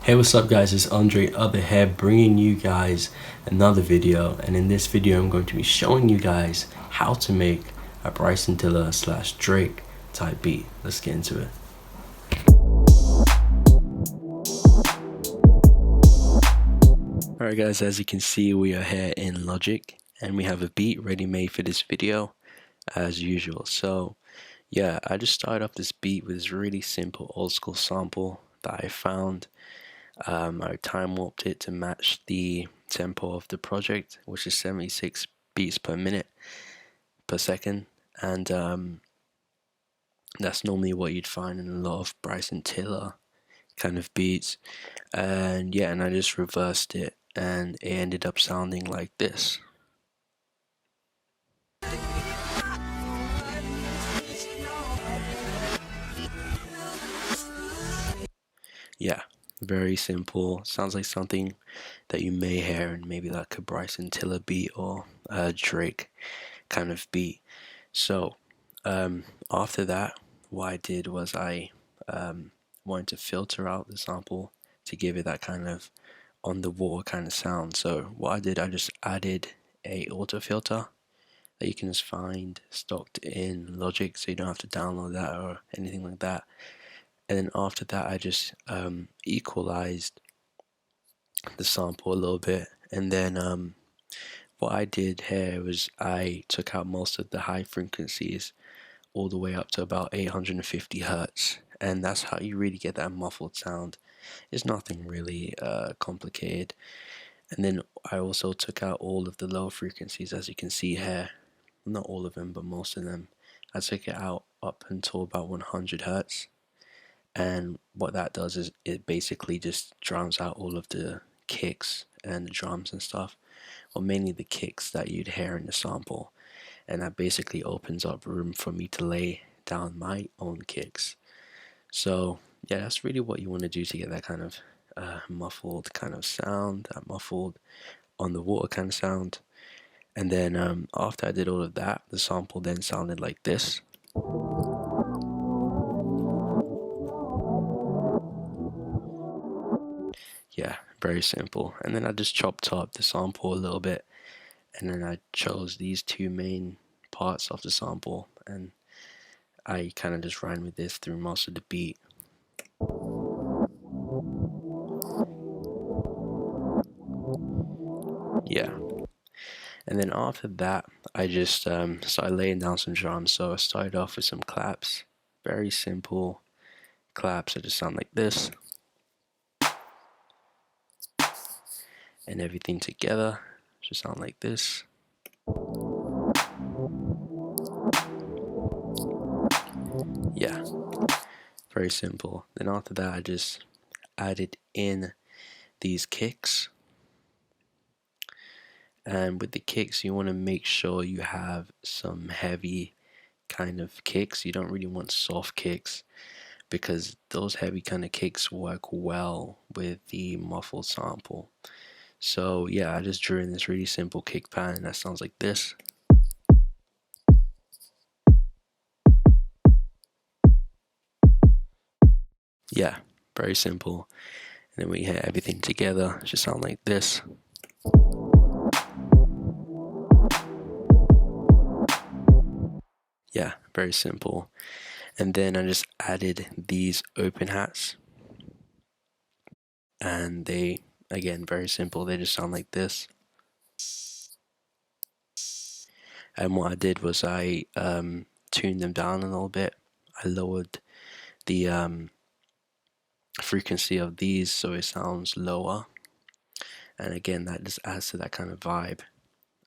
Hey, what's up guys, it's AndreOther here bringing you guys another video, and in this video I'm going to be showing you guys how to make a Bryson Tiller / Drake type beat. Let's get into it. Alright guys, as you can see we are here in Logic and we have a beat ready made for this video as usual. So yeah, I just started off this beat with this really simple old school sample that I found. I time warped it to match the tempo of the project, which is 76 beats per minute per second, and that's normally what you'd find in a lot of Bryson Tiller kind of beats. And yeah, and I just reversed it and it ended up sounding like this. Yeah, very simple. Sounds like something that you may hear in maybe like a Bryson Tiller beat or a Drake kind of beat. So after that, what I did was I wanted to filter out the sample to give it that kind of on the wall kind of sound. So what I did, I just added a auto filter that you can just find stocked in Logic, so you don't have to download that or anything like that. And then after that, I just equalized the sample a little bit, and then what I did here was I took out most of the high frequencies all the way up to about 850 hertz, and that's how you really get that muffled sound. It's nothing really complicated. And then I also took out all of the low frequencies, as you can see here. Not all of them, but most of them. I took it out up until about 100 hertz. And what that does is it basically just drowns out all of the kicks and the drums and stuff, or mainly the kicks that you'd hear in the sample, and that basically opens up room for me to lay down my own kicks. So yeah, that's really what you want to do to get that kind of muffled kind of sound, that muffled on the water kind of sound. And then after I did all of that, the sample then sounded like this. Yeah, very simple. And then I just chopped up the sample a little bit, and then I chose these two main parts of the sample, and I kind of just ran with this through most of the beat. Yeah. And then after that, I just started laying down some drums. So I started off with some claps, very simple claps that just sound like this. And everything together should sound like this. Yeah, very simple. Then after that, I just added in these kicks. And with the kicks, you want to make sure you have some heavy kind of kicks. You don't really want soft kicks, because those heavy kind of kicks work well with the muffled sample. So yeah, I just drew in this really simple kick pattern that sounds like this. Yeah, very simple. And then we hit everything together, it should sound like this. Yeah, very simple. And then I just added these open hats, and they, again, very simple, they just sound like this. And what I did was I tuned them down a little bit. I lowered the frequency of these so it sounds lower, and again that just adds to that kind of vibe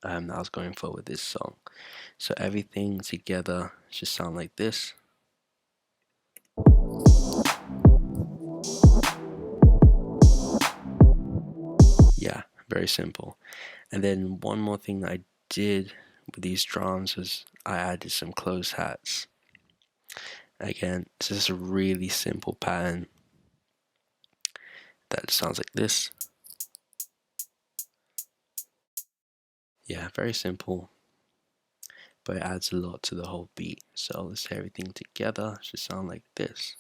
that I was going for with this song. So everything together should sound like this. Yeah, very simple. And then one more thing that I did with these drums was I added some closed hats. Again, this is a really simple pattern that sounds like this. Yeah, very simple, but it adds a lot to the whole beat. So let's hear everything together. It should sound like this.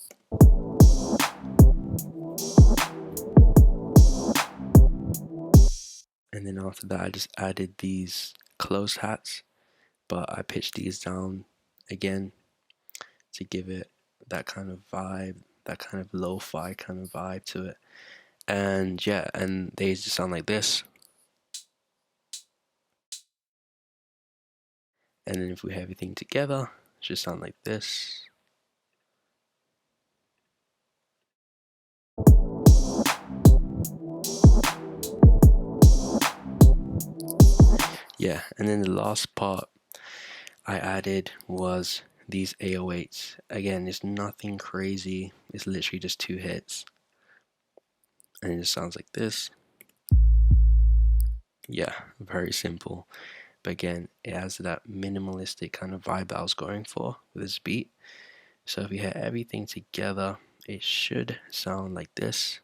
And then after that I just added these closed hats, but I pitched these down again to give it that kind of vibe, that kind of lo-fi kind of vibe to it. And yeah, and they just sound like this. And then if we have everything together, it should sound like this. Yeah, and then the last part I added was these 808s. Again, it's nothing crazy, it's literally just 2 hits. And it just sounds like this. Yeah, very simple. But again, it has that minimalistic kind of vibe that I was going for with this beat. So if you have everything together, it should sound like this.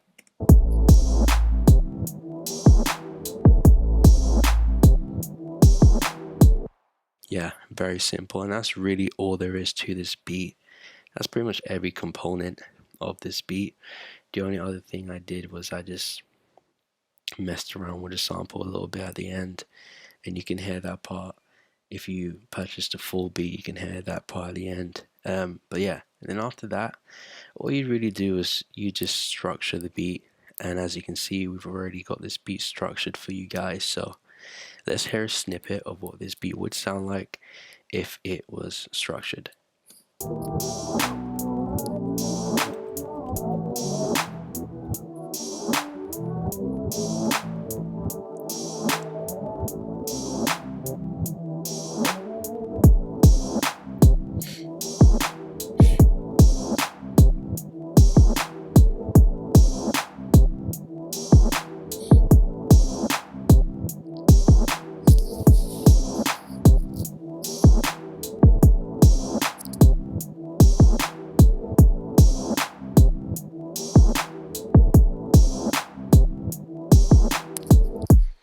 Yeah, very simple, and that's really all there is to this beat. That's pretty much every component of this beat. The only other thing I did was I just messed around with the sample a little bit at the end, and you can hear that part. If you purchase the full beat, you can hear that part at the end. But yeah, and then after that, all you really do is you just structure the beat, and as you can see, we've already got this beat structured for you guys. So let's hear a snippet of what this beat would sound like if it was structured.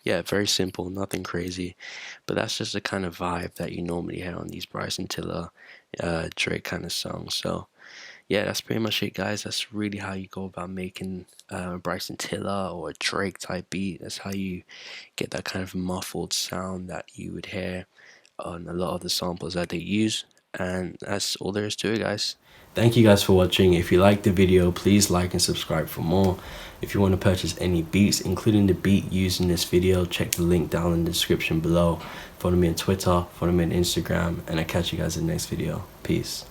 Yeah, very simple, nothing crazy, but that's just the kind of vibe that you normally hear on these Bryson Tiller, Drake kind of songs. So yeah, that's pretty much it, guys. That's really how you go about making Bryson Tiller or a Drake type beat. That's how you get that kind of muffled sound that you would hear on a lot of the samples that they use. And that's all there is to it, guys. Thank you guys for watching. If you liked the video, please like and subscribe for more. If you want to purchase any beats, including the beat used in this video, check the link down in the description below. Follow me on Twitter, follow me on Instagram, and I'll catch you guys in the next video. Peace.